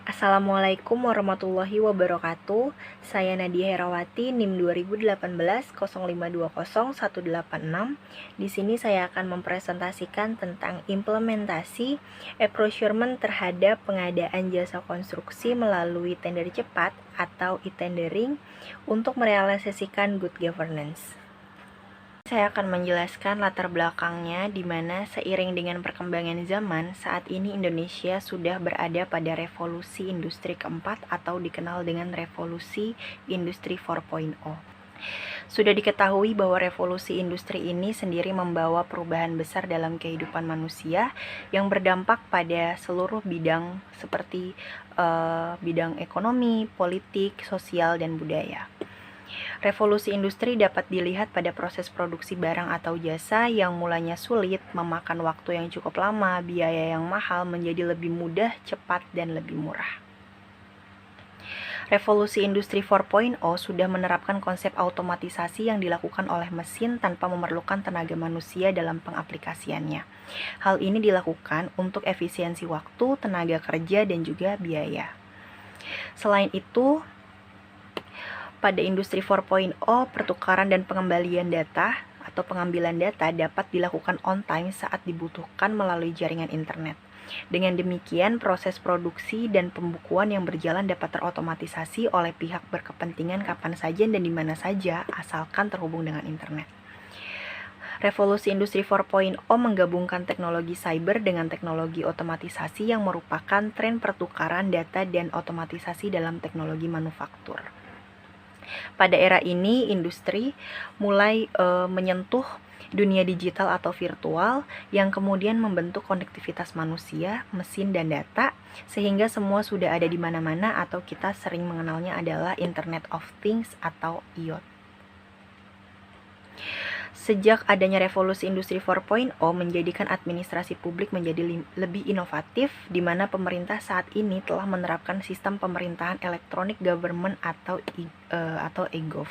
Assalamualaikum warahmatullahi wabarakatuh. Saya Nadia Herawati, NIM 2018 0520 186. Di sini saya akan mempresentasikan tentang implementasi e-procurement terhadap pengadaan jasa konstruksi melalui tender cepat atau e-tendering untuk merealisasikan good governance. Saya akan menjelaskan latar belakangnya di mana seiring dengan perkembangan zaman, saat ini Indonesia sudah berada pada revolusi industri keempat atau dikenal dengan revolusi industri 4.0. Sudah diketahui bahwa revolusi industri ini sendiri membawa perubahan besar dalam kehidupan manusia yang berdampak pada seluruh bidang seperti bidang ekonomi, politik, sosial, dan budaya. Revolusi industri dapat dilihat pada proses produksi barang atau jasa yang mulanya sulit, memakan waktu yang cukup lama, biaya yang mahal menjadi lebih mudah, cepat, dan lebih murah. Revolusi industri 4.0 sudah menerapkan konsep automatisasi yang dilakukan oleh mesin tanpa memerlukan tenaga manusia dalam pengaplikasiannya. Hal ini dilakukan untuk efisiensi waktu, tenaga kerja, dan juga biaya. Selain itu, pada industri 4.0, pertukaran dan pengembalian data atau pengambilan data dapat dilakukan on time saat dibutuhkan melalui jaringan internet. Dengan demikian, proses produksi dan pembukuan yang berjalan dapat terotomatisasi oleh pihak berkepentingan kapan saja dan di mana saja, asalkan terhubung dengan internet. Revolusi industri 4.0 menggabungkan teknologi cyber dengan teknologi otomatisasi yang merupakan tren pertukaran data dan otomatisasi dalam teknologi manufaktur. Pada era ini, industri mulai menyentuh dunia digital atau virtual yang kemudian membentuk konektivitas manusia, mesin, dan data, sehingga semua sudah ada di mana-mana atau kita sering mengenalnya adalah Internet of Things atau IoT. Sejak adanya revolusi industri 4.0 menjadikan administrasi publik menjadi lebih inovatif, di mana pemerintah saat ini telah menerapkan sistem pemerintahan elektronik government atau e-gov.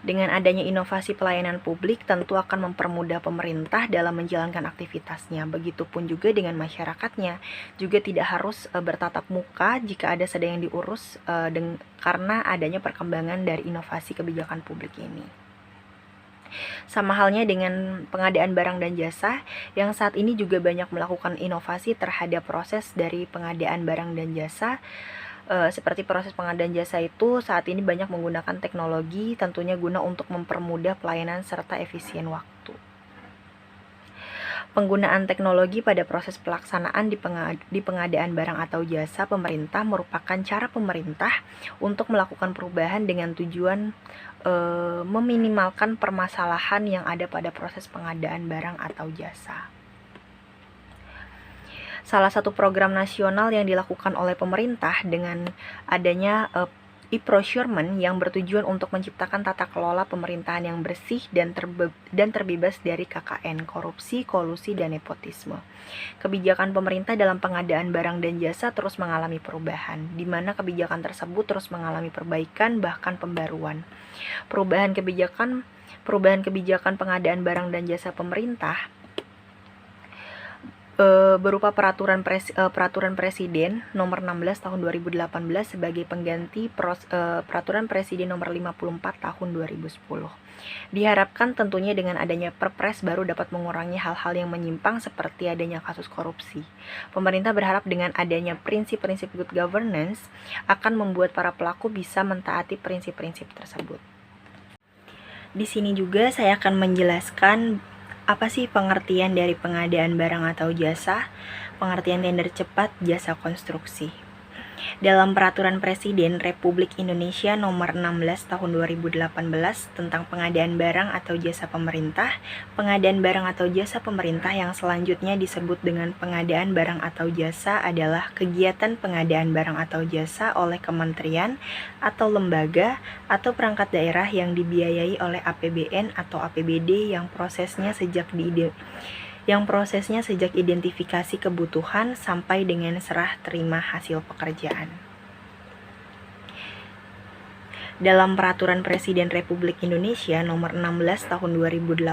Dengan adanya inovasi pelayanan publik tentu akan mempermudah pemerintah dalam menjalankan aktivitasnya. Begitupun juga dengan masyarakatnya, juga tidak harus bertatap muka jika ada sedang yang diurus karena adanya perkembangan dari inovasi kebijakan publik ini. Sama halnya dengan pengadaan barang dan jasa yang saat ini juga banyak melakukan inovasi terhadap proses dari pengadaan barang dan jasa. Seperti proses pengadaan jasa itu saat ini banyak menggunakan teknologi, tentunya guna untuk mempermudah pelayanan serta efisien waktu. Penggunaan teknologi pada proses pelaksanaan di pengadaan barang atau jasa pemerintah merupakan cara pemerintah untuk melakukan perubahan dengan tujuan meminimalkan permasalahan yang ada pada proses pengadaan barang atau jasa. Salah satu program nasional yang dilakukan oleh pemerintah dengan adanya e-procurement yang bertujuan untuk menciptakan tata kelola pemerintahan yang bersih dan terbebas dari KKN, korupsi, kolusi, dan nepotisme. Kebijakan pemerintah dalam pengadaan barang dan jasa terus mengalami perubahan, di mana kebijakan tersebut terus mengalami perbaikan bahkan pembaruan. Perubahan kebijakan pengadaan barang dan jasa pemerintah berupa peraturan Presiden nomor 16 tahun 2018 sebagai pengganti peraturan Presiden nomor 54 tahun 2010. Diharapkan tentunya dengan adanya Perpres baru dapat mengurangi hal-hal yang menyimpang seperti adanya kasus korupsi. Pemerintah berharap dengan adanya prinsip-prinsip good governance akan membuat para pelaku bisa mentaati prinsip-prinsip tersebut. Di sini juga saya akan menjelaskan apa sih pengertian dari pengadaan barang atau jasa, pengertian tender cepat, jasa konstruksi. Dalam Peraturan Presiden Republik Indonesia Nomor 16 Tahun 2018 tentang pengadaan barang atau jasa pemerintah, pengadaan barang atau jasa pemerintah yang selanjutnya disebut dengan pengadaan barang atau jasa adalah kegiatan pengadaan barang atau jasa oleh kementerian atau lembaga atau perangkat daerah yang dibiayai oleh APBN atau APBD yang prosesnya sejak identifikasi kebutuhan sampai dengan serah terima hasil pekerjaan. Dalam Peraturan Presiden Republik Indonesia Nomor 16 Tahun 2018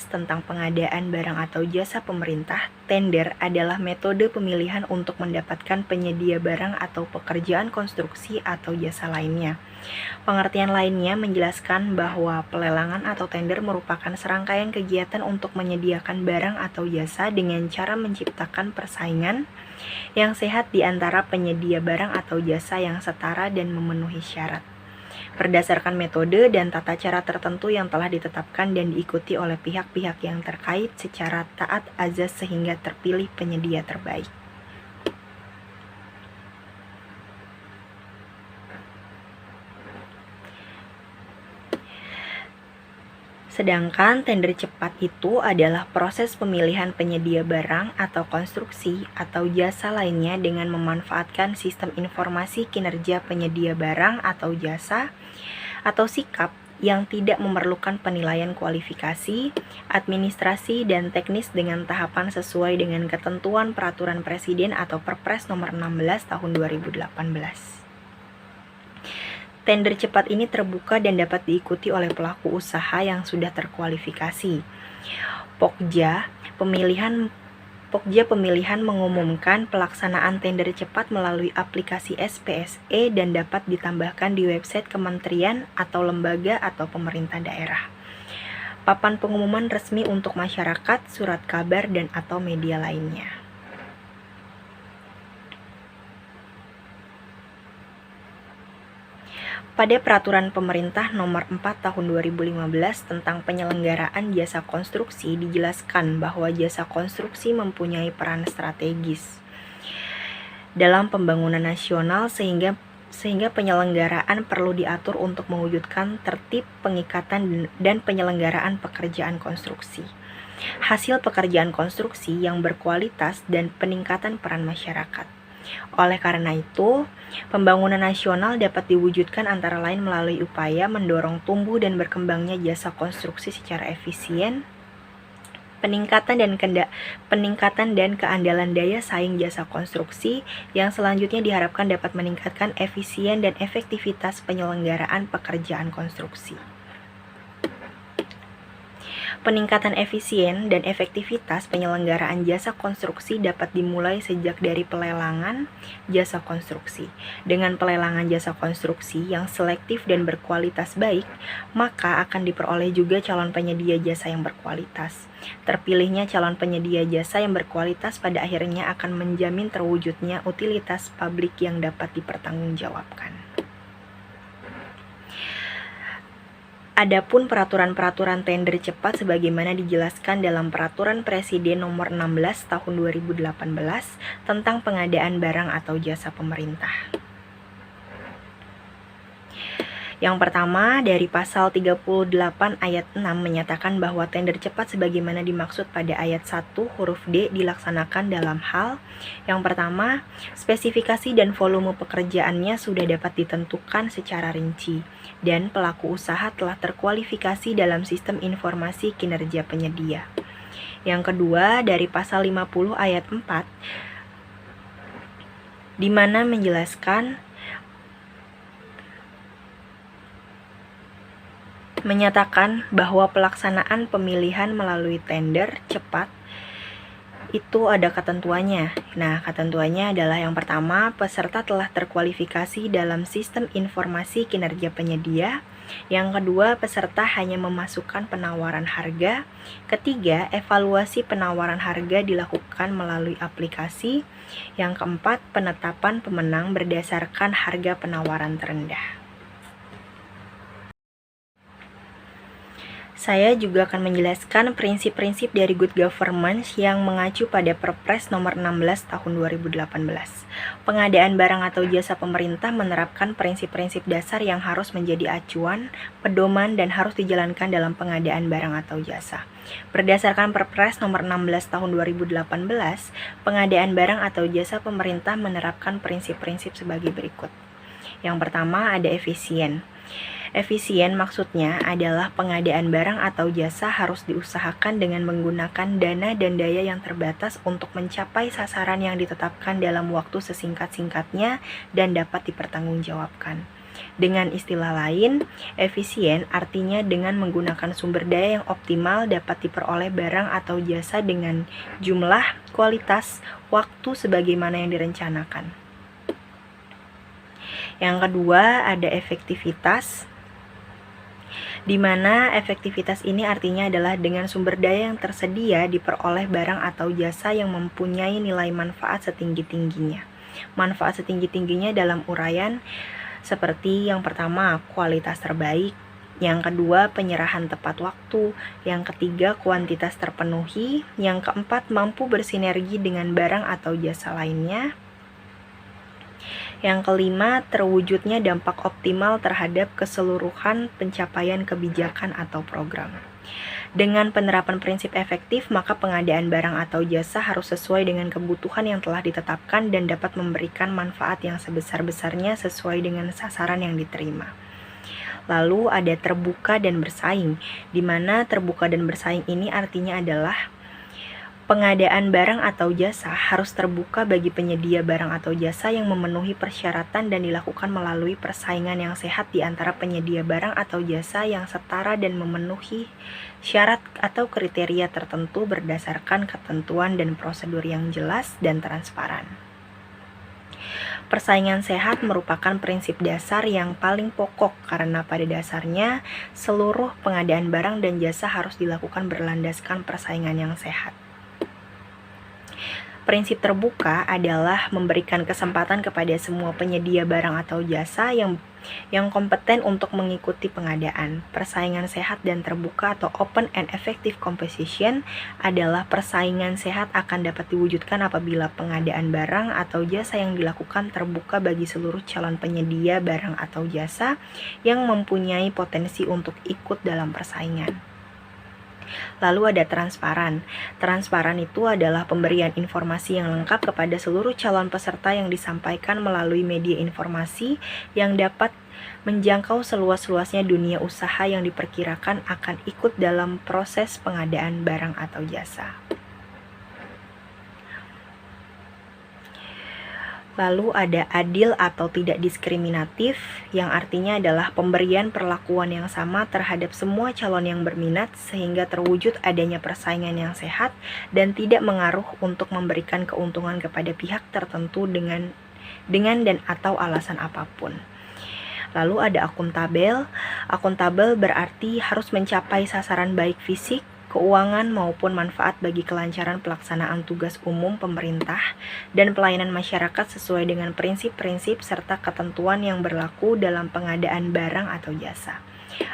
tentang pengadaan barang atau jasa pemerintah, tender adalah metode pemilihan untuk mendapatkan penyedia barang atau pekerjaan konstruksi atau jasa lainnya. Pengertian lainnya menjelaskan bahwa pelelangan atau tender merupakan serangkaian kegiatan untuk menyediakan barang atau jasa dengan cara menciptakan persaingan yang sehat di antara penyedia barang atau jasa yang setara dan memenuhi syarat, berdasarkan metode dan tata cara tertentu yang telah ditetapkan dan diikuti oleh pihak-pihak yang terkait secara taat azas sehingga terpilih penyedia terbaik. Sedangkan tender cepat itu adalah proses pemilihan penyedia barang atau konstruksi atau jasa lainnya dengan memanfaatkan sistem informasi kinerja penyedia barang atau jasa atau sikap yang tidak memerlukan penilaian kualifikasi, administrasi, dan teknis dengan tahapan sesuai dengan ketentuan Peraturan Presiden atau Perpres Nomor 16 Tahun 2018. Tender cepat ini terbuka dan dapat diikuti oleh pelaku usaha yang sudah terkualifikasi. Pokja pemilihan mengumumkan pelaksanaan tender cepat melalui aplikasi SPSE dan dapat ditambahkan di website kementerian atau lembaga atau pemerintah daerah. Papan pengumuman resmi untuk masyarakat, surat kabar, dan atau media lainnya. Pada Peraturan Pemerintah Nomor 4 Tahun 2015 tentang penyelenggaraan jasa konstruksi dijelaskan bahwa jasa konstruksi mempunyai peran strategis dalam pembangunan nasional sehingga penyelenggaraan perlu diatur untuk mewujudkan tertib, pengikatan, dan penyelenggaraan pekerjaan konstruksi, hasil pekerjaan konstruksi yang berkualitas, dan peningkatan peran masyarakat. Oleh karena itu, pembangunan nasional dapat diwujudkan antara lain melalui upaya mendorong tumbuh dan berkembangnya jasa konstruksi secara efisien, peningkatan dan keandalan daya saing jasa konstruksi yang selanjutnya diharapkan dapat meningkatkan efisien dan efektivitas penyelenggaraan pekerjaan konstruksi. Peningkatan efisien dan efektivitas penyelenggaraan jasa konstruksi dapat dimulai sejak dari pelelangan jasa konstruksi. Dengan pelelangan jasa konstruksi yang selektif dan berkualitas baik, maka akan diperoleh juga calon penyedia jasa yang berkualitas. Terpilihnya calon penyedia jasa yang berkualitas pada akhirnya akan menjamin terwujudnya utilitas publik yang dapat dipertanggungjawabkan. Adapun peraturan-peraturan tender cepat sebagaimana dijelaskan dalam Peraturan Presiden Nomor 16 Tahun 2018 tentang pengadaan barang atau jasa pemerintah. Yang pertama, dari pasal 38 ayat 6 menyatakan bahwa tender cepat sebagaimana dimaksud pada ayat 1 huruf D dilaksanakan dalam hal yang pertama, spesifikasi dan volume pekerjaannya sudah dapat ditentukan secara rinci dan pelaku usaha telah terkualifikasi dalam sistem informasi kinerja penyedia. Yang kedua, dari pasal 50 ayat 4 di mana menyatakan bahwa pelaksanaan pemilihan melalui tender cepat itu ada ketentuannya. Nah, ketentuannya adalah yang pertama, peserta telah terkualifikasi dalam sistem informasi kinerja penyedia. Yang kedua, peserta hanya memasukkan penawaran harga. Ketiga, evaluasi penawaran harga dilakukan melalui aplikasi. Yang keempat, penetapan pemenang berdasarkan harga penawaran terendah. Saya juga akan menjelaskan prinsip-prinsip dari good governance yang mengacu pada Perpres Nomor 16 Tahun 2018. Pengadaan barang atau jasa pemerintah menerapkan prinsip-prinsip dasar yang harus menjadi acuan, pedoman, dan harus dijalankan dalam pengadaan barang atau jasa. Berdasarkan Perpres Nomor 16 Tahun 2018, pengadaan barang atau jasa pemerintah menerapkan prinsip-prinsip sebagai berikut. Yang pertama, ada efisien. Efisien maksudnya adalah pengadaan barang atau jasa harus diusahakan dengan menggunakan dana dan daya yang terbatas untuk mencapai sasaran yang ditetapkan dalam waktu sesingkat-singkatnya dan dapat dipertanggungjawabkan. Dengan istilah lain, efisien artinya dengan menggunakan sumber daya yang optimal dapat diperoleh barang atau jasa dengan jumlah, kualitas, waktu sebagaimana yang direncanakan. Yang kedua ada efektivitas, di mana efektivitas ini artinya adalah dengan sumber daya yang tersedia diperoleh barang atau jasa yang mempunyai nilai manfaat setinggi-tingginya. Manfaat setinggi-tingginya dalam uraian seperti yang pertama, kualitas terbaik, yang kedua, penyerahan tepat waktu, yang ketiga, kuantitas terpenuhi, yang keempat, mampu bersinergi dengan barang atau jasa lainnya, yang kelima, terwujudnya dampak optimal terhadap keseluruhan pencapaian kebijakan atau program. Dengan penerapan prinsip efektif, maka pengadaan barang atau jasa harus sesuai dengan kebutuhan yang telah ditetapkan dan dapat memberikan manfaat yang sebesar-besarnya sesuai dengan sasaran yang diterima. Lalu ada terbuka dan bersaing, di mana terbuka dan bersaing ini artinya adalah pengadaan barang atau jasa harus terbuka bagi penyedia barang atau jasa yang memenuhi persyaratan dan dilakukan melalui persaingan yang sehat di antara penyedia barang atau jasa yang setara dan memenuhi syarat atau kriteria tertentu berdasarkan ketentuan dan prosedur yang jelas dan transparan. Persaingan sehat merupakan prinsip dasar yang paling pokok karena pada dasarnya seluruh pengadaan barang dan jasa harus dilakukan berlandaskan persaingan yang sehat. Prinsip terbuka adalah memberikan kesempatan kepada semua penyedia barang atau jasa yang kompeten untuk mengikuti pengadaan. Persaingan sehat dan terbuka atau open and effective competition adalah persaingan sehat akan dapat diwujudkan apabila pengadaan barang atau jasa yang dilakukan terbuka bagi seluruh calon penyedia barang atau jasa yang mempunyai potensi untuk ikut dalam persaingan. Lalu ada transparan. Transparan itu adalah pemberian informasi yang lengkap kepada seluruh calon peserta yang disampaikan melalui media informasi yang dapat menjangkau seluas-luasnya dunia usaha yang diperkirakan akan ikut dalam proses pengadaan barang atau jasa. Lalu ada adil atau tidak diskriminatif, yang artinya adalah pemberian perlakuan yang sama terhadap semua calon yang berminat sehingga terwujud adanya persaingan yang sehat dan tidak mengaruh untuk memberikan keuntungan kepada pihak tertentu dengan dan atau alasan apapun. Lalu ada akuntabel. Akuntabel berarti harus mencapai sasaran baik fisik, keuangan maupun manfaat bagi kelancaran pelaksanaan tugas umum pemerintah dan pelayanan masyarakat sesuai dengan prinsip-prinsip serta ketentuan yang berlaku dalam pengadaan barang atau jasa.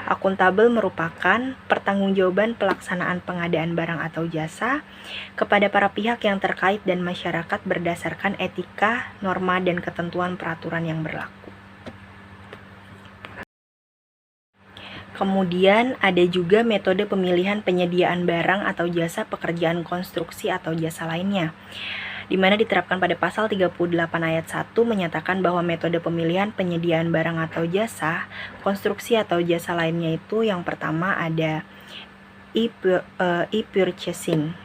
Akuntabel merupakan pertanggungjawaban pelaksanaan pengadaan barang atau jasa kepada para pihak yang terkait dan masyarakat berdasarkan etika, norma, dan ketentuan peraturan yang berlaku. Kemudian ada juga metode pemilihan penyediaan barang atau jasa pekerjaan konstruksi atau jasa lainnya, di mana diterapkan pada pasal 38 ayat 1 menyatakan bahwa metode pemilihan penyediaan barang atau jasa konstruksi atau jasa lainnya itu yang pertama ada e-purchasing,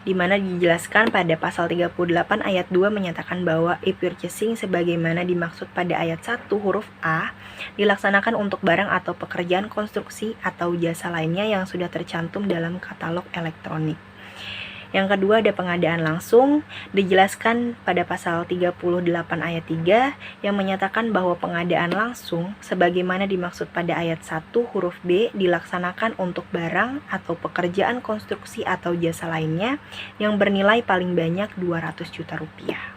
di mana dijelaskan pada pasal 38 ayat 2 menyatakan bahwa e-purchasing sebagaimana dimaksud pada ayat 1 huruf A dilaksanakan untuk barang atau pekerjaan konstruksi atau jasa lainnya yang sudah tercantum dalam katalog elektronik. Yang kedua ada pengadaan langsung, dijelaskan pada pasal 38 ayat 3 yang menyatakan bahwa pengadaan langsung sebagaimana dimaksud pada ayat 1 huruf B dilaksanakan untuk barang atau pekerjaan konstruksi atau jasa lainnya yang bernilai paling banyak 200 juta rupiah.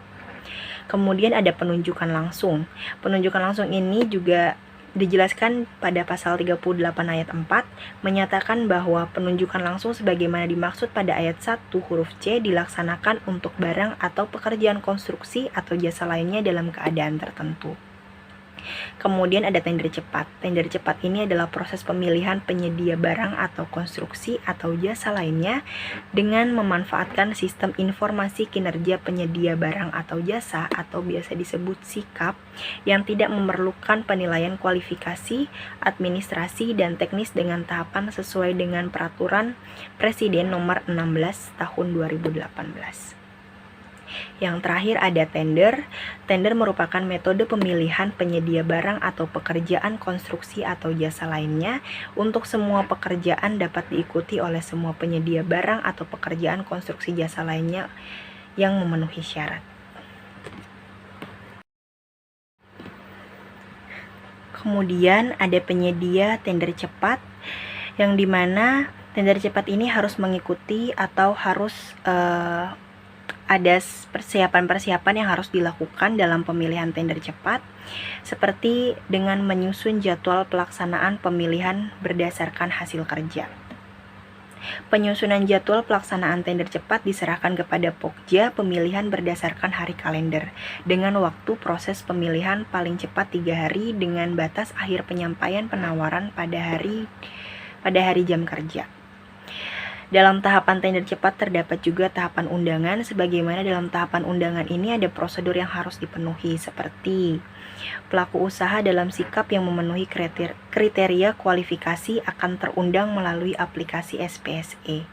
Kemudian ada penunjukan langsung. Penunjukan langsung ini juga dijelaskan pada pasal 38 ayat 4 menyatakan bahwa penunjukan langsung sebagaimana dimaksud pada ayat 1 huruf C dilaksanakan untuk barang atau pekerjaan konstruksi atau jasa lainnya dalam keadaan tertentu. Kemudian ada tender cepat. Tender cepat ini adalah proses pemilihan penyedia barang atau konstruksi atau jasa lainnya dengan memanfaatkan sistem informasi kinerja penyedia barang atau jasa atau biasa disebut SIKAP yang tidak memerlukan penilaian kualifikasi, administrasi, dan teknis dengan tahapan sesuai dengan peraturan Presiden nomor 16 tahun 2018. Yang terakhir ada tender. Tender merupakan metode pemilihan penyedia barang atau pekerjaan konstruksi atau jasa lainnya. Untuk semua pekerjaan dapat diikuti oleh semua penyedia barang atau pekerjaan konstruksi jasa lainnya yang memenuhi syarat. Kemudian ada penyedia tender cepat, yang dimana tender cepat ini harus mengikuti atau harus ada persiapan-persiapan yang harus dilakukan dalam pemilihan tender cepat, seperti dengan menyusun jadwal pelaksanaan pemilihan berdasarkan hasil kerja. Penyusunan jadwal pelaksanaan tender cepat diserahkan kepada Pokja pemilihan berdasarkan hari kalender, dengan waktu proses pemilihan paling cepat 3 hari dengan batas akhir penyampaian penawaran pada hari jam kerja. Dalam tahapan tender cepat terdapat juga tahapan undangan, sebagaimana dalam tahapan undangan ini ada prosedur yang harus dipenuhi, seperti pelaku usaha dalam sikap yang memenuhi kriteria kualifikasi akan terundang melalui aplikasi SPSE.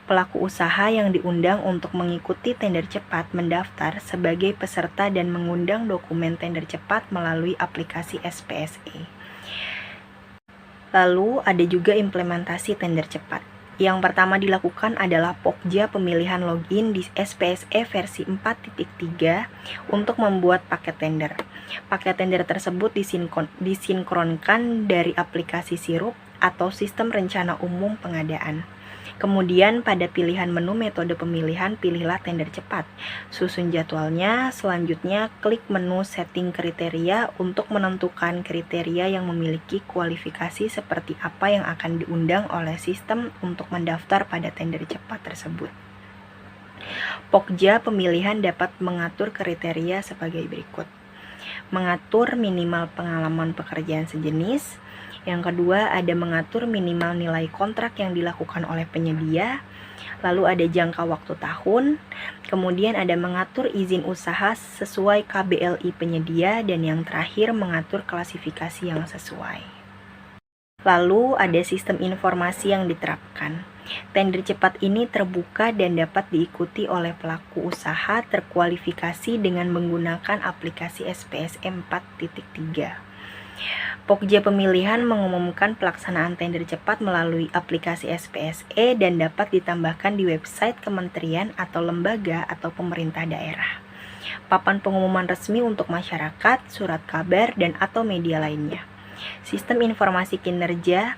Pelaku usaha yang diundang untuk mengikuti tender cepat mendaftar sebagai peserta dan mengundang dokumen tender cepat melalui aplikasi SPSE. Lalu ada juga implementasi tender cepat. Yang pertama dilakukan adalah Pokja pemilihan login di SPSE versi 4.3 untuk membuat paket tender. Paket tender tersebut disinkronkan dari aplikasi Sirup atau sistem rencana umum pengadaan. Kemudian pada pilihan menu metode pemilihan, pilihlah tender cepat. Susun jadwalnya, selanjutnya klik menu setting kriteria untuk menentukan kriteria yang memiliki kualifikasi seperti apa yang akan diundang oleh sistem untuk mendaftar pada tender cepat tersebut. Pokja pemilihan dapat mengatur kriteria sebagai berikut. Mengatur minimal pengalaman pekerjaan sejenis. Yang kedua, ada mengatur minimal nilai kontrak yang dilakukan oleh penyedia. Lalu ada jangka waktu tahun. Kemudian ada mengatur izin usaha sesuai KBLI penyedia. Dan yang terakhir, mengatur klasifikasi yang sesuai. Lalu ada sistem informasi yang diterapkan. Tender cepat ini terbuka dan dapat diikuti oleh pelaku usaha terkualifikasi dengan menggunakan aplikasi SPSE 4.3. Pokja pemilihan mengumumkan pelaksanaan tender cepat melalui aplikasi SPSE dan dapat ditambahkan di website kementerian atau lembaga atau pemerintah daerah, papan pengumuman resmi untuk masyarakat, surat kabar, dan atau media lainnya. Sistem informasi kinerja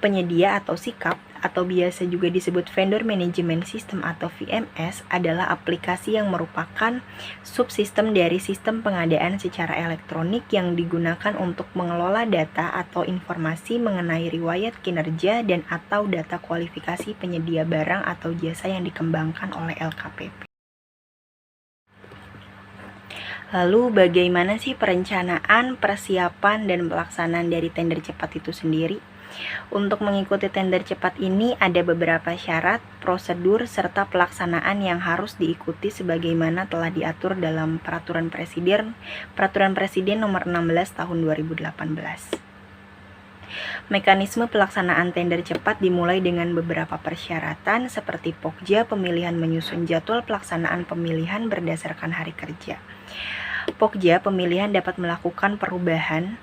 penyedia atau SIKAP atau biasa juga disebut Vendor Management System atau VMS adalah aplikasi yang merupakan subsistem dari sistem pengadaan secara elektronik yang digunakan untuk mengelola data atau informasi mengenai riwayat kinerja dan atau data kualifikasi penyedia barang atau jasa yang dikembangkan oleh LKPP. Lalu bagaimana sih perencanaan, persiapan, dan pelaksanaan dari tender cepat itu sendiri? Untuk mengikuti tender cepat ini ada beberapa syarat, prosedur, serta pelaksanaan yang harus diikuti sebagaimana telah diatur dalam Peraturan Presiden Nomor 16 Tahun 2018. Mekanisme pelaksanaan tender cepat dimulai dengan beberapa persyaratan seperti Pokja pemilihan menyusun jadwal pelaksanaan pemilihan berdasarkan hari kerja. Pokja pemilihan dapat melakukan perubahan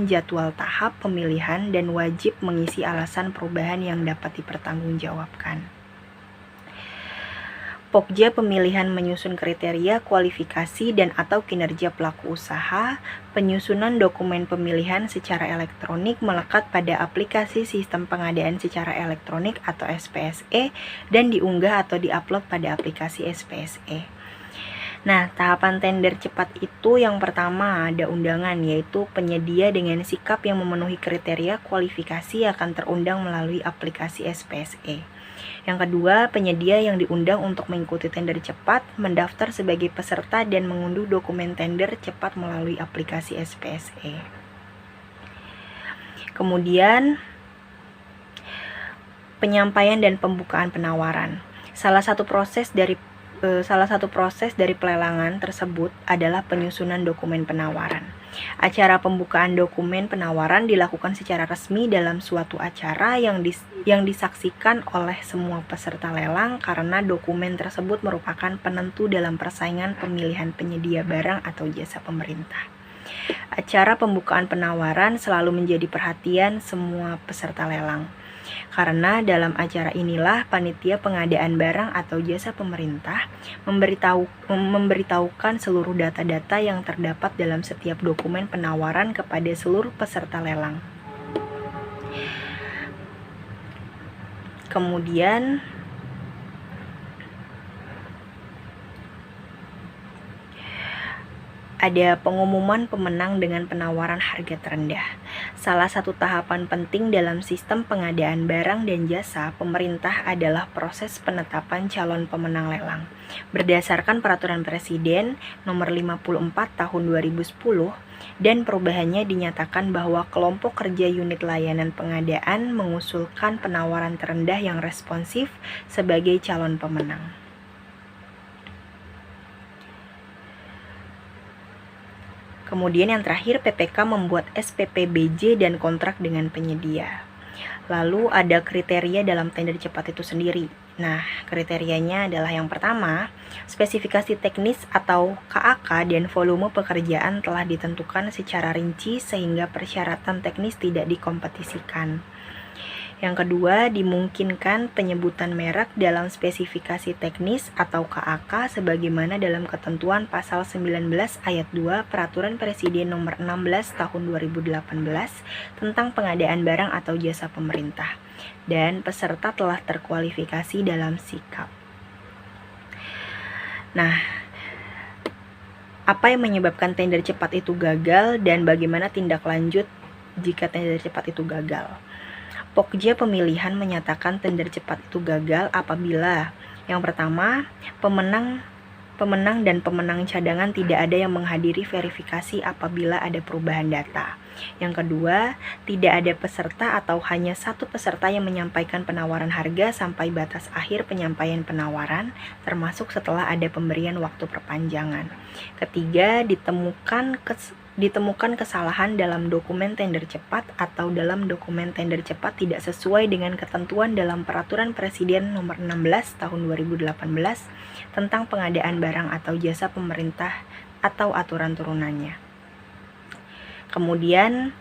jadwal tahap pemilihan dan wajib mengisi alasan perubahan yang dapat dipertanggungjawabkan. Pokja pemilihan menyusun kriteria, kualifikasi, dan atau kinerja pelaku usaha. Penyusunan dokumen pemilihan secara elektronik melekat pada aplikasi sistem pengadaan secara elektronik atau SPSE dan diunggah atau diupload pada aplikasi SPSE. Nah, tahapan tender cepat itu yang pertama ada undangan, yaitu penyedia dengan sikap yang memenuhi kriteria kualifikasi akan terundang melalui aplikasi SPSE. Yang kedua, penyedia yang diundang untuk mengikuti tender cepat mendaftar sebagai peserta dan mengunduh dokumen tender cepat melalui aplikasi SPSE. Kemudian, penyampaian dan pembukaan penawaran. Salah satu proses dari pelelangan tersebut adalah penyusunan dokumen penawaran. Acara pembukaan dokumen penawaran dilakukan secara resmi dalam suatu acara yang disaksikan oleh semua peserta lelang karena dokumen tersebut merupakan penentu dalam persaingan pemilihan penyedia barang atau jasa pemerintah. Acara pembukaan penawaran selalu menjadi perhatian semua peserta lelang. Karena dalam acara inilah panitia pengadaan barang atau jasa pemerintah memberitahukan seluruh data-data yang terdapat dalam setiap dokumen penawaran kepada seluruh peserta lelang. Kemudian ada pengumuman pemenang dengan penawaran harga terendah. Salah satu tahapan penting dalam sistem pengadaan barang dan jasa pemerintah adalah proses penetapan calon pemenang lelang. Berdasarkan Peraturan Presiden Nomor 54 Tahun 2010 dan perubahannya dinyatakan bahwa kelompok kerja unit layanan pengadaan mengusulkan penawaran terendah yang responsif sebagai calon pemenang. Kemudian yang terakhir, PPK membuat SPPBJ dan kontrak dengan penyedia. Lalu ada kriteria dalam tender cepat itu sendiri. Nah, kriterianya adalah yang pertama, spesifikasi teknis atau KAK dan volume pekerjaan telah ditentukan secara rinci sehingga persyaratan teknis tidak dikompetisikan. Yang kedua, dimungkinkan penyebutan merek dalam spesifikasi teknis atau KAK sebagaimana dalam ketentuan pasal 19 ayat 2 Peraturan Presiden Nomor 16 Tahun 2018 tentang pengadaan barang atau jasa pemerintah, dan peserta telah terkualifikasi dalam sikap. Nah, apa yang menyebabkan tender cepat itu gagal dan bagaimana tindak lanjut jika tender cepat itu gagal? Pokja Pemilihan menyatakan tender cepat itu gagal apabila yang pertama, pemenang dan pemenang cadangan tidak ada yang menghadiri verifikasi apabila ada perubahan data. Yang kedua, tidak ada peserta atau hanya satu peserta yang menyampaikan penawaran harga sampai batas akhir penyampaian penawaran, termasuk setelah ada pemberian waktu perpanjangan. Ketiga, ditemukan kesalahan dalam dokumen tender cepat atau dalam dokumen tender cepat tidak sesuai dengan ketentuan dalam Peraturan Presiden Nomor 16 Tahun 2018 tentang pengadaan barang atau jasa pemerintah atau aturan turunannya. Kemudian,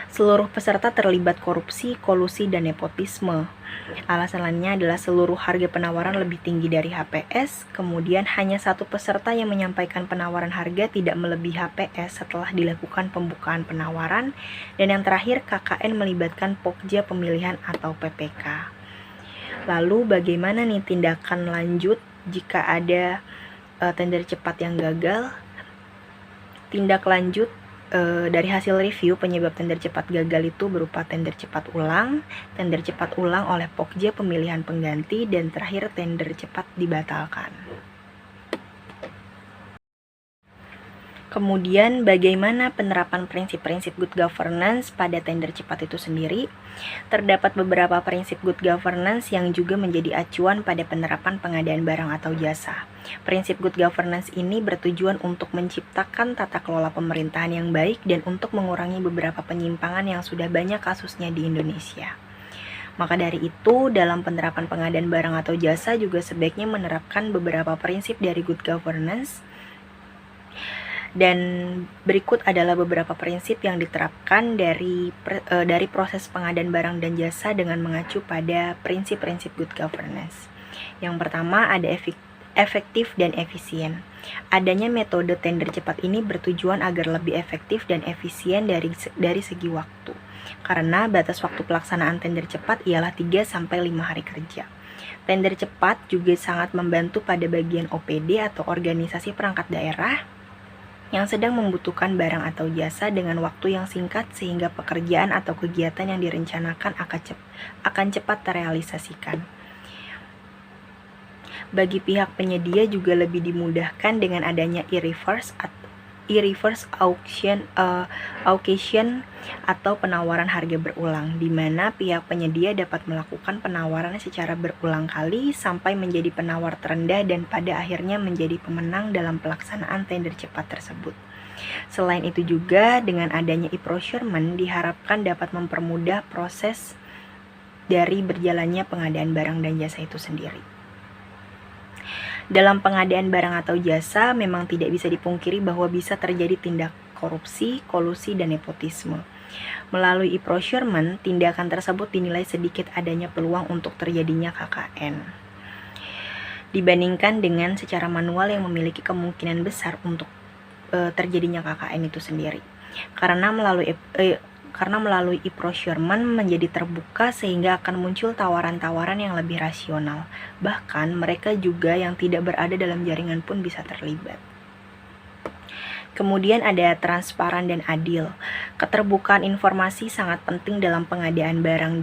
seluruh peserta terlibat korupsi, kolusi, dan nepotisme. Alasan lainnya adalah seluruh harga penawaran lebih tinggi dari HPS, kemudian hanya satu peserta yang menyampaikan penawaran harga tidak melebihi HPS setelah dilakukan pembukaan penawaran, dan yang terakhir KKN melibatkan Pokja Pemilihan atau PPK. Lalu bagaimana nih tindakan lanjut jika ada tender cepat yang gagal? Tindak lanjut dari hasil review penyebab tender cepat gagal itu berupa tender cepat ulang oleh Pokja Pemilihan Pengganti, dan terakhir tender cepat dibatalkan. Kemudian bagaimana penerapan prinsip-prinsip good governance pada tender cepat itu sendiri? Terdapat beberapa prinsip good governance yang juga menjadi acuan pada penerapan pengadaan barang atau jasa. Prinsip good governance ini bertujuan untuk menciptakan tata kelola pemerintahan yang baik dan untuk mengurangi beberapa penyimpangan yang sudah banyak kasusnya di Indonesia. Maka dari itu, dalam penerapan pengadaan barang atau jasa juga sebaiknya menerapkan beberapa prinsip dari good governance. Dan berikut adalah beberapa prinsip yang diterapkan dari proses pengadaan barang dan jasa dengan mengacu pada prinsip-prinsip good governance. Yang pertama ada efektif dan efisien. Adanya metode tender cepat ini bertujuan agar lebih efektif dan efisien dari segi waktu. Karena batas waktu pelaksanaan tender cepat ialah 3-5 hari kerja. Tender cepat juga sangat membantu pada bagian OPD atau organisasi perangkat daerah yang sedang membutuhkan barang atau jasa dengan waktu yang singkat sehingga pekerjaan atau kegiatan yang direncanakan akan cepat terrealisasikan. Bagi pihak penyedia juga lebih dimudahkan dengan adanya e-reverse auction atau penawaran harga berulang, di mana pihak penyedia dapat melakukan penawaran secara berulang kali sampai menjadi penawar terendah dan pada akhirnya menjadi pemenang dalam pelaksanaan tender cepat tersebut. Selain itu juga, dengan adanya e-procurement diharapkan dapat mempermudah proses dari berjalannya pengadaan barang dan jasa itu sendiri. Dalam pengadaan barang atau jasa, memang tidak bisa dipungkiri bahwa bisa terjadi tindak korupsi, kolusi, dan nepotisme. Melalui e-procurement, tindakan tersebut dinilai sedikit adanya peluang untuk terjadinya KKN, dibandingkan dengan secara manual yang memiliki kemungkinan besar untuk terjadinya KKN itu sendiri. Karena melalui e-procurement menjadi terbuka sehingga akan muncul tawaran-tawaran yang lebih rasional. Bahkan mereka juga yang tidak berada dalam jaringan pun bisa terlibat. Kemudian ada transparan dan adil. Keterbukaan informasi sangat penting dalam pengadaan barang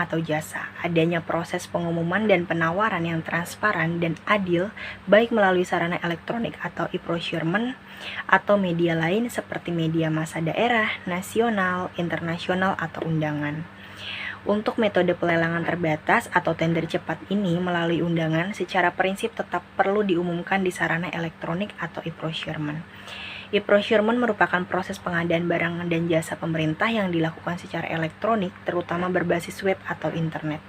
atau jasa. Adanya proses pengumuman dan penawaran yang transparan dan adil, baik melalui sarana elektronik atau e-procurement atau media lain seperti media massa daerah, nasional, internasional, atau undangan. Untuk metode pelelangan terbatas atau tender cepat ini melalui undangan secara prinsip tetap perlu diumumkan di sarana elektronik atau e-procurement. E-procurement merupakan proses pengadaan barang dan jasa pemerintah yang dilakukan secara elektronik, terutama berbasis web atau internet.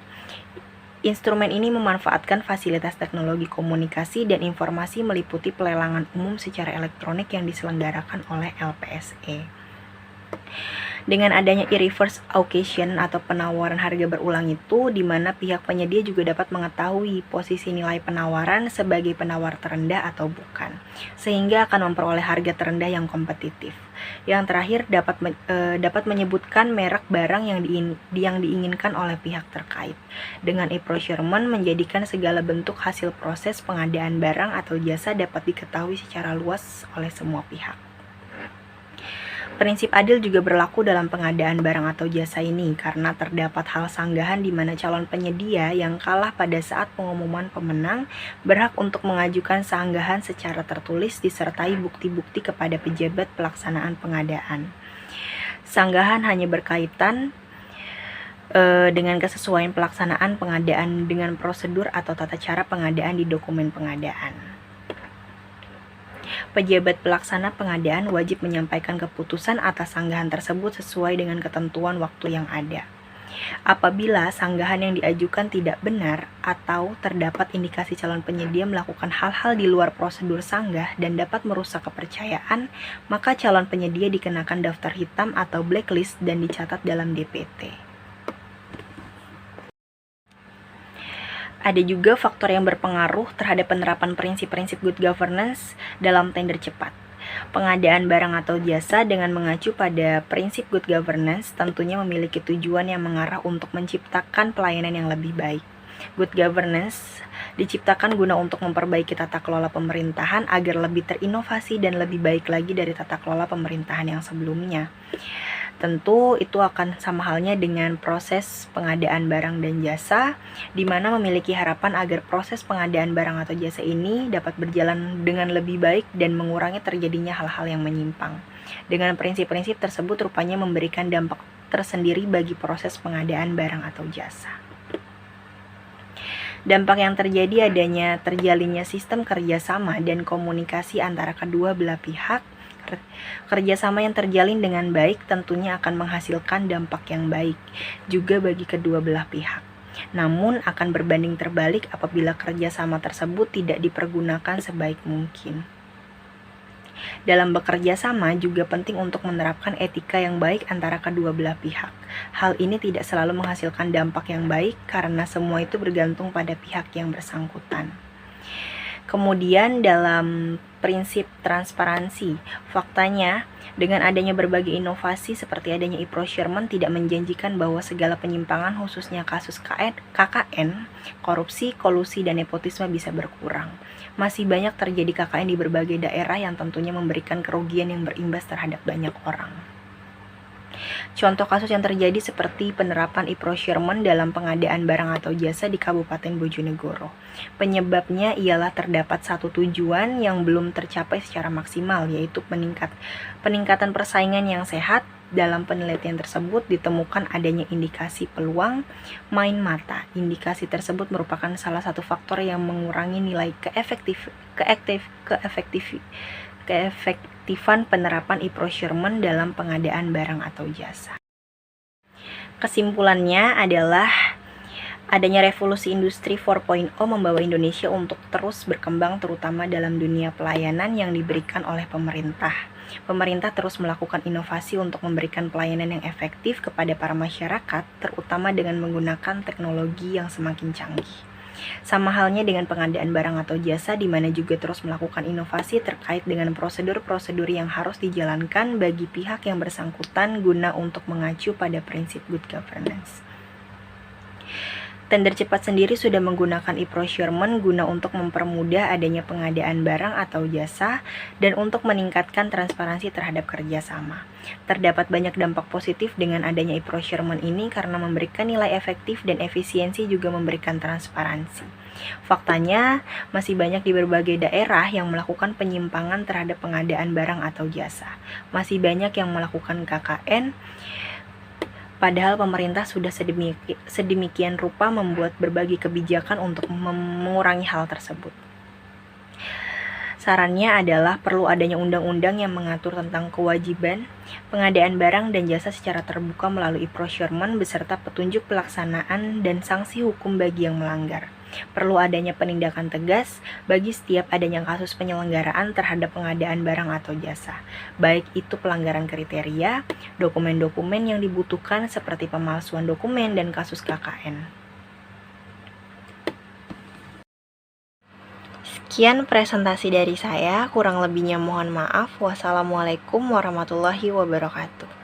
Instrumen ini memanfaatkan fasilitas teknologi komunikasi dan informasi meliputi pelelangan umum secara elektronik yang diselenggarakan oleh LPSE. Dengan adanya e-reverse auction atau penawaran harga berulang itu, di mana pihak penyedia juga dapat mengetahui posisi nilai penawaran sebagai penawar terendah atau bukan, sehingga akan memperoleh harga terendah yang kompetitif. Yang terakhir dapat menyebutkan merek barang yang diinginkan oleh pihak terkait. Dengan e-procurement menjadikan segala bentuk hasil proses pengadaan barang atau jasa dapat diketahui secara luas oleh semua pihak. Prinsip adil juga berlaku dalam pengadaan barang atau jasa ini karena terdapat hal sanggahan di mana calon penyedia yang kalah pada saat pengumuman pemenang berhak untuk mengajukan sanggahan secara tertulis disertai bukti-bukti kepada pejabat pelaksanaan pengadaan. Sanggahan hanya berkaitan dengan kesesuaian pelaksanaan pengadaan dengan prosedur atau tata cara pengadaan di dokumen pengadaan. Pejabat pelaksana pengadaan wajib menyampaikan keputusan atas sanggahan tersebut sesuai dengan ketentuan waktu yang ada. Apabila sanggahan yang diajukan tidak benar atau terdapat indikasi calon penyedia melakukan hal-hal di luar prosedur sanggah dan dapat merusak kepercayaan, maka calon penyedia dikenakan daftar hitam atau blacklist dan dicatat dalam DPT. Ada juga faktor yang berpengaruh terhadap penerapan prinsip-prinsip good governance dalam tender cepat. Pengadaan barang atau jasa dengan mengacu pada prinsip good governance tentunya memiliki tujuan yang mengarah untuk menciptakan pelayanan yang lebih baik. Good governance diciptakan guna untuk memperbaiki tata kelola pemerintahan agar lebih terinovasi dan lebih baik lagi dari tata kelola pemerintahan yang sebelumnya. Tentu itu akan sama halnya dengan proses pengadaan barang dan jasa, di mana memiliki harapan agar proses pengadaan barang atau jasa ini dapat berjalan dengan lebih baik dan mengurangi terjadinya hal-hal yang menyimpang. Dengan prinsip-prinsip tersebut rupanya memberikan dampak tersendiri bagi proses pengadaan barang atau jasa. Dampak yang terjadi adanya terjalinnya sistem kerjasama dan komunikasi antara kedua belah pihak. Kerjasama yang terjalin dengan baik tentunya akan menghasilkan dampak yang baik juga bagi kedua belah pihak. Namun akan berbanding terbalik apabila kerjasama tersebut tidak dipergunakan sebaik mungkin. Dalam bekerja sama juga penting untuk menerapkan etika yang baik antara kedua belah pihak. Hal ini tidak selalu menghasilkan dampak yang baik karena semua itu bergantung pada pihak yang bersangkutan. Kemudian dalam prinsip transparansi, faktanya dengan adanya berbagai inovasi seperti adanya e-procurement tidak menjanjikan bahwa segala penyimpangan khususnya kasus KKN, korupsi, kolusi, dan nepotisme bisa berkurang. Masih banyak terjadi KKN di berbagai daerah yang tentunya memberikan kerugian yang berimbas terhadap banyak orang. Contoh kasus yang terjadi seperti penerapan e-procurement dalam pengadaan barang atau jasa di Kabupaten Bojonegoro. Penyebabnya ialah terdapat satu tujuan yang belum tercapai secara maksimal, yaitu peningkatan persaingan yang sehat. Dalam penelitian tersebut ditemukan adanya indikasi peluang main mata. Indikasi tersebut merupakan salah satu faktor yang mengurangi nilai keefektifan penerapan e-procurement dalam pengadaan barang atau jasa. Kesimpulannya adalah adanya revolusi industri 4.0 membawa Indonesia untuk terus berkembang terutama dalam dunia pelayanan yang diberikan oleh pemerintah. Pemerintah terus melakukan inovasi untuk memberikan pelayanan yang efektif kepada para masyarakat, terutama dengan menggunakan teknologi yang semakin canggih. Sama halnya dengan pengadaan barang atau jasa, di mana juga terus melakukan inovasi terkait dengan prosedur-prosedur yang harus dijalankan bagi pihak yang bersangkutan guna untuk mengacu pada prinsip good governance. Tender cepat sendiri sudah menggunakan e-procurement guna untuk mempermudah adanya pengadaan barang atau jasa dan untuk meningkatkan transparansi terhadap kerjasama. Terdapat banyak dampak positif dengan adanya e-procurement ini karena memberikan nilai efektif dan efisiensi juga memberikan transparansi. Faktanya, masih banyak di berbagai daerah yang melakukan penyimpangan terhadap pengadaan barang atau jasa. Masih banyak yang melakukan KKN, padahal pemerintah sudah sedemikian rupa membuat berbagai kebijakan untuk mengurangi hal tersebut. Sarannya adalah perlu adanya undang-undang yang mengatur tentang kewajiban pengadaan barang dan jasa secara terbuka melalui e-procurement beserta petunjuk pelaksanaan dan sanksi hukum bagi yang melanggar. Perlu adanya penindakan tegas bagi setiap adanya kasus penyelenggaraan terhadap pengadaan barang atau jasa, baik itu pelanggaran kriteria, dokumen-dokumen yang dibutuhkan seperti pemalsuan dokumen dan kasus KKN. Sekian presentasi dari saya, kurang lebihnya mohon maaf. Wassalamualaikum warahmatullahi wabarakatuh.